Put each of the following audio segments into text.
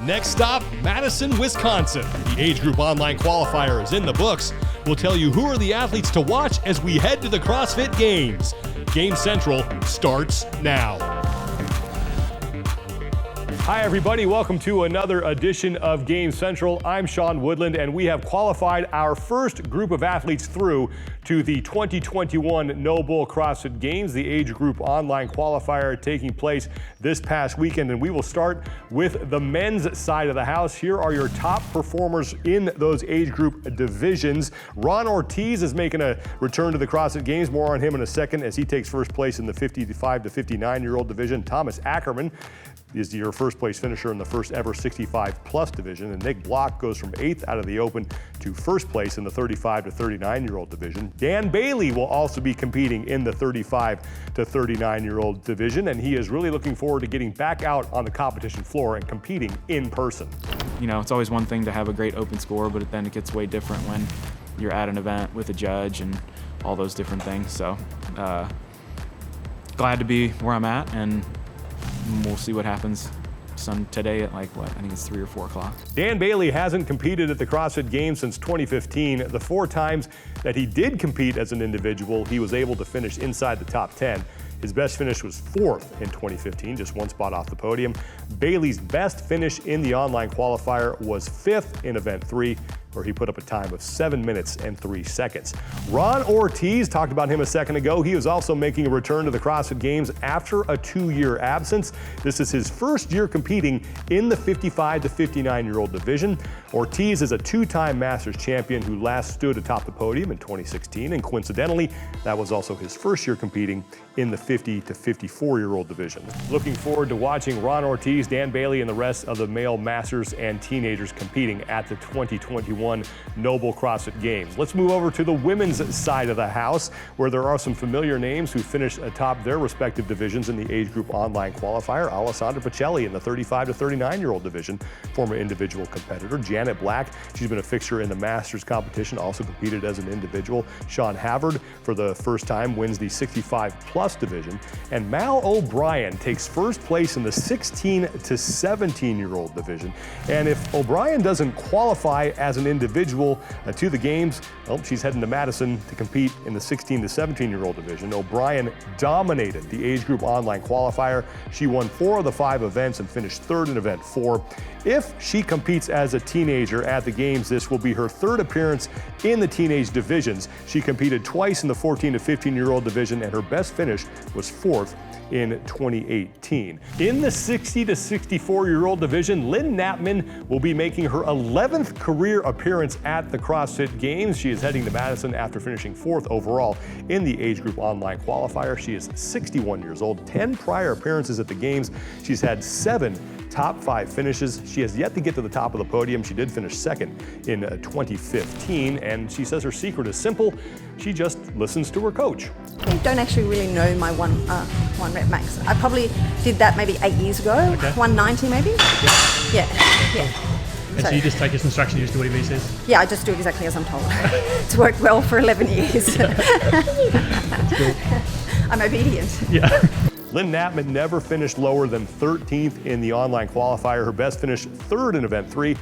Next stop, Madison, Wisconsin. The age group online qualifier is in the books. We'll tell you who are the athletes to watch as we head to the CrossFit Games. Game Central starts now. Hi everybody, welcome to another edition of Game Central. I'm Sean Woodland, and we have qualified our first group of athletes through to the 2021 No Bull CrossFit Games, the age group online qualifier taking place this past weekend. And we will start with the men's side of the house. Here are your top performers in those age group divisions. Ron Ortiz is making a return to the CrossFit Games. More on him in a second as he takes first place in the 55 to 59-year-old division. Thomas Ackerman is your first place finisher in the first ever 65 plus division. And Nick Bloch goes from 8th out of the open to first place in the 35 to 39-year-old division. Dan Bailey will also be competing in the 35 to 39-year-old division, and he is really looking forward to getting back out on the competition floor and competing in person. You know, it's always one thing to have a great open score, but then it gets way different when you're at an event with a judge and all those different things. So glad to be where I'm at, and we'll see what happens today at I think it's 3 or 4 o'clock. Dan Bailey hasn't competed at the CrossFit Games since 2015. The 4 times that he did compete as an individual, he was able to finish inside the top 10. His best finish was 4th in 2015, just 1 spot off the podium. Bailey's best finish in the online qualifier was 5th in event 3, where he put up a time of 7 minutes and 3 seconds. Ron Ortiz, talked about him a second ago. He was also making a return to the CrossFit Games after a 2-year absence. This is his first year competing in the 55 to 59-year-old division. Ortiz is a 2-time Masters champion who last stood atop the podium in 2016, and coincidentally, that was also his first year competing in the 50 to 54-year-old division. Looking forward to watching Ron Ortiz, Dan Bailey, and the rest of the male Masters and teenagers competing at the 2021 No Bull CrossFit Games. Let's move over to the women's side of the house, where there are some familiar names who finished atop their respective divisions in the age group online qualifier. Alessandra Pichelli in the 35 to 39-year-old division, former individual competitor. Janet Black, she's been a fixture in the Masters competition, also competed as an individual. Sean Havard, for the first time, wins the 65 plus division. And Mal O'Brien takes first place in the 16 to 17-year-old division. And if O'Brien doesn't qualify as an individual to the games, well, she's heading to Madison to compete in the 16 to 17-year-old division. O'Brien dominated the age group online qualifier. She won 4 of the 5 events and finished 3rd in event 4. If she competes as a teenager at the games, this will be her 3rd appearance in the teenage divisions. She competed twice in the 14 to 15-year-old division, and her best finish was 4th in 2018. In the 60 to 64-year-old division, Lynne Knapman will be making her 11th career appearance at the CrossFit Games. She is heading to Madison after finishing 4th overall in the age group online qualifier. She is 61 years old, 10 prior appearances at the games. She's had 7 top 5 finishes. She has yet to get to the top of the podium. She did finish 2nd in 2015, and she says her secret is simple. She just listens to her coach. I don't actually really know my one rep max. I probably did that maybe 8 years ago, okay. 190 maybe. Yeah. And so you just take his instruction, you just do what he says? Yeah, I just do exactly as I'm told. It's worked well for 11 years. That's cool. I'm obedient. Yeah. Lynne Knapman never finished lower than 13th in the online qualifier. Her best finished 3rd in event 3.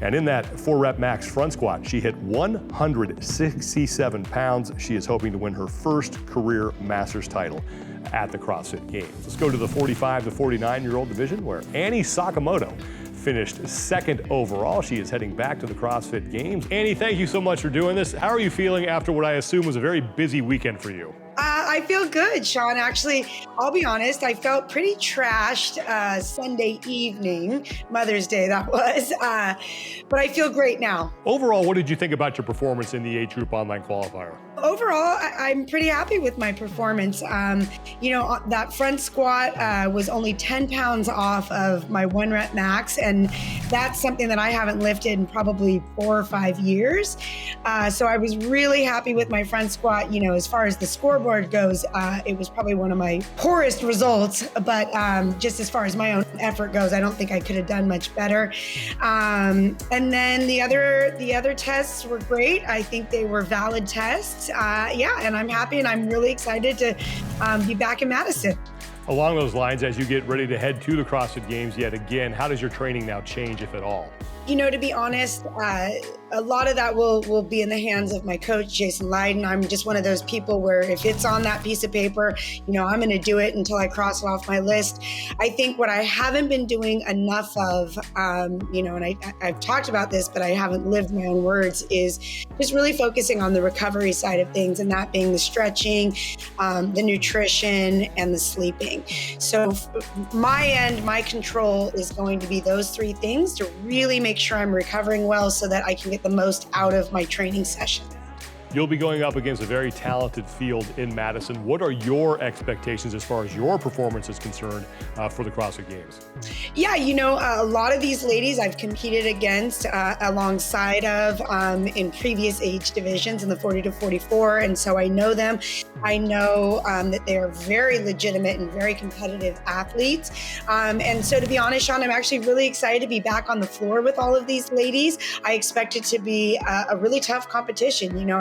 And in that 4-rep max front squat, she hit 167 pounds. She is hoping to win her first career Masters title at the CrossFit Games. Let's go to the 45 to 49-year-old division, where Annie Sakamoto finished 2nd overall. She is heading back to the CrossFit Games. Annie, thank you so much for doing this. How are you feeling after what I assume was a very busy weekend for you? I feel good, Sean. Actually, I'll be honest, I felt pretty trashed Sunday evening, Mother's Day that was, but I feel great now. Overall, what did you think about your performance in the age group online qualifier? Overall, I'm pretty happy with my performance. That front squat was only 10 pounds off of my 1-rep max, and that's something that I haven't lifted in probably 4 or 5 years. So I was really happy with my front squat. As far as the scoreboard goes, it was probably one of my poorest results, but just as far as my own effort goes, I don't think I could have done much better. And then the other tests were great. I think they were valid tests. And I'm happy, and I'm really excited to be back in Madison. Along those lines, as you get ready to head to the CrossFit Games yet again, how does your training now change, if at all? You know, to be honest, a lot of that will be in the hands of my coach, Jason Leiden. I'm just one of those people where if it's on that piece of paper, you know, I'm going to do it until I cross it off my list. I think what I haven't been doing enough of, you know, and I've talked about this, but I haven't lived my own words, is just really focusing on the recovery side of things, and that being the stretching, the nutrition, and the sleeping. So my end, my control is going to be those three things to really make sure I'm recovering well so that I can get the most out of my training session. You'll be going up against a very talented field in Madison. What are your expectations as far as your performance is concerned for the CrossFit Games? Yeah, you know, a lot of these ladies I've competed against alongside of in previous age divisions in the 40 to 44, and so I know them. I know that they are very legitimate and very competitive athletes. And so to be honest, Sean, I'm actually really excited to be back on the floor with all of these ladies. I expect it to be a really tough competition. You know,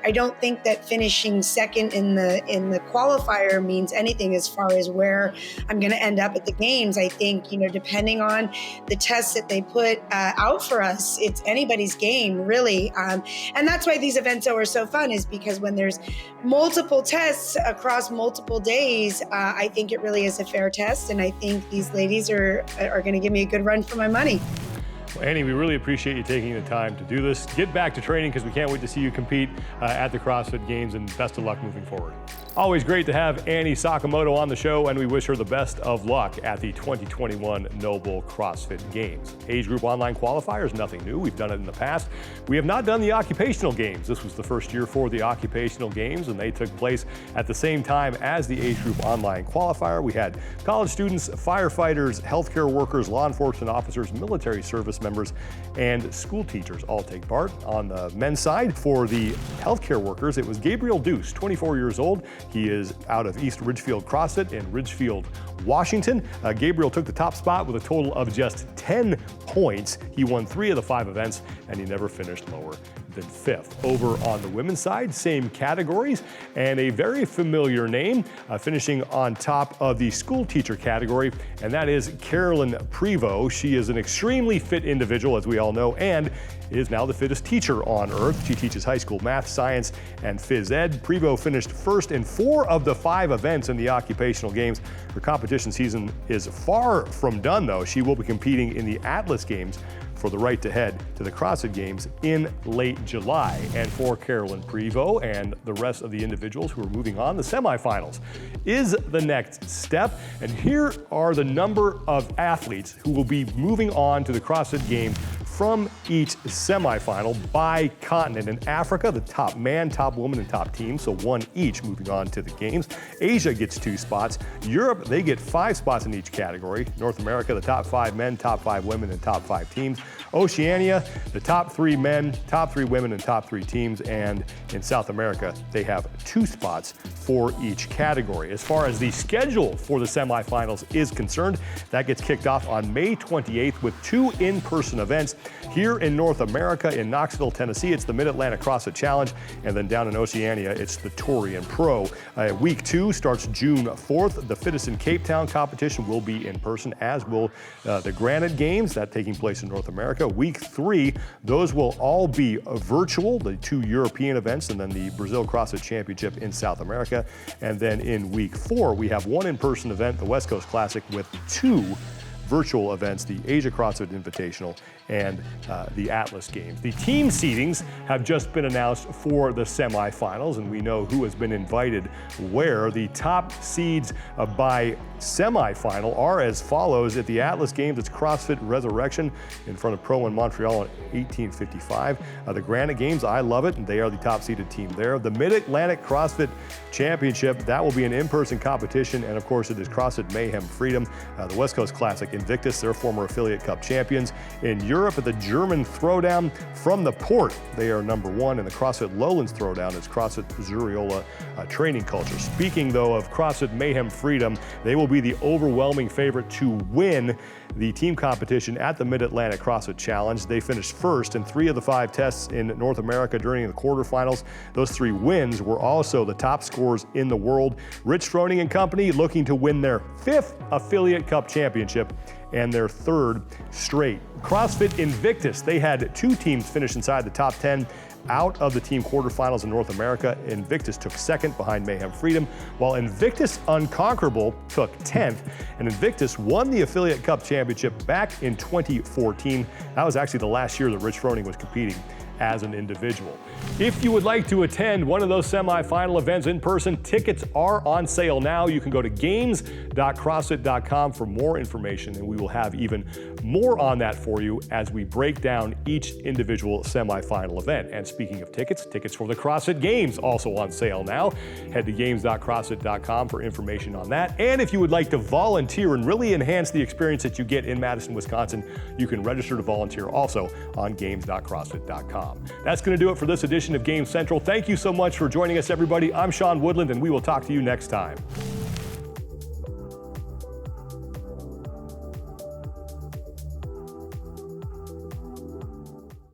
I don't think that finishing second in the qualifier means anything as far as where I'm going to end up at the games. I think, you know, depending on the tests that they put out for us, it's anybody's game, really. And that's why these events are so fun, is because when there's multiple tests across multiple days, I think it really is a fair test. And I think these ladies are going to give me a good run for my money. Well, Annie, we really appreciate you taking the time to do this. Get back to training, because we can't wait to see you compete at the CrossFit Games, and best of luck moving forward. Always great to have Annie Sakamoto on the show, and we wish her the best of luck at the 2021 Noble CrossFit Games. Age group online qualifiers, nothing new. We've done it in the past. We have not done the Occupational Games. This was the first year for the Occupational Games, and they took place at the same time as the age group online qualifier. We had college students, firefighters, healthcare workers, law enforcement officers, military service members, and school teachers all take part. On the men's side, for the healthcare workers, it was Gabriel Duus, 24 years old. He is out of East Ridgefield CrossFit in Ridgefield, Washington. Gabriel took the top spot with a total of just 10 points. He won 3 of the 5 events, and he never finished lower than 5th. Over on the women's side, same categories, and a very familiar name finishing on top of the school teacher category, and that is Carolyne Prevost. She is an extremely fit individual, as we all know, and is now the fittest teacher on earth. She teaches high school math, science, and phys ed. Prevost finished first in 4 of the 5 events in the Occupational Games. Her competition season is far from done, though. She will be competing in the Atlas Games for the right to head to the CrossFit Games in late July. And for Carolyne Prevost and the rest of the individuals who are moving on, the semifinals is the next step. And here are the number of athletes who will be moving on to the CrossFit Games from each semifinal by continent. In Africa, the top man, top woman, and top team, so 1 each moving on to the games. Asia gets 2 spots. Europe, they get 5 spots in each category. North America, the top 5 men, top 5 women, and top 5 teams. Oceania, the top 3 men, top 3 women, and top 3 teams. And in South America, they have 2 spots for each category. As far as the schedule for the semifinals is concerned, that gets kicked off on May 28th with 2 in-person events. Here in North America, in Knoxville, Tennessee, it's the Mid-Atlantic CrossFit Challenge, and then down in Oceania, it's the Torian Pro. Week 2 starts June 4th. The Fittest in Cape Town competition will be in person, as will the Granite Games, that taking place in North America. Week 3, those will all be virtual, the 2 European events, and then the Brazil CrossFit Championship in South America. And then in week 4, we have 1 in-person event, the West Coast Classic, with 2 virtual events, the Asia CrossFit Invitational and the Atlas Games. The team seedings have just been announced for the semifinals, and we know who has been invited where. The top seeds by semifinal are as follows. At the Atlas Games, it's CrossFit Resurrection in front of Pro in Montreal at 1855. The Granite Games, I love it, and they are the top seeded team there. The Mid-Atlantic CrossFit Championship, that will be an in-person competition, and of course it is CrossFit Mayhem Freedom. The West Coast Classic, Invictus, their former affiliate cup champions. In Europe, at the German Throwdown from the Port, they are number 1, and the CrossFit Lowlands Throwdown is CrossFit Zuriola Training Culture. Speaking though of CrossFit Mayhem Freedom, they will be the overwhelming favorite to win the team competition at the Mid-Atlantic CrossFit Challenge. They finished first in 3 of the 5 tests in North America during the quarterfinals. Those 3 wins were also the top scores in the world. Rich Froning and company looking to win their 5th Affiliate Cup championship and their 3rd straight. CrossFit Invictus, they had 2 teams finish inside the top 10 out of the team quarterfinals in North America. Invictus took 2nd behind Mayhem Freedom, while Invictus Unconquerable took 10th. And Invictus won the Affiliate Cup Championship back in 2014. That was actually the last year that Rich Froning was competing as an individual. If you would like to attend one of those semifinal events in person, tickets are on sale now. You can go to games.crossfit.com for more information, and we will have even more on that for you as we break down each individual semifinal event. And speaking of tickets, tickets for the CrossFit Games also on sale now. Head to games.crossfit.com for information on that. And if you would like to volunteer and really enhance the experience that you get in Madison, Wisconsin, you can register to volunteer also on games.crossfit.com. That's going to do it for this edition of Game Central. Thank you so much for joining us, everybody. I'm Sean Woodland, and we will talk to you next time.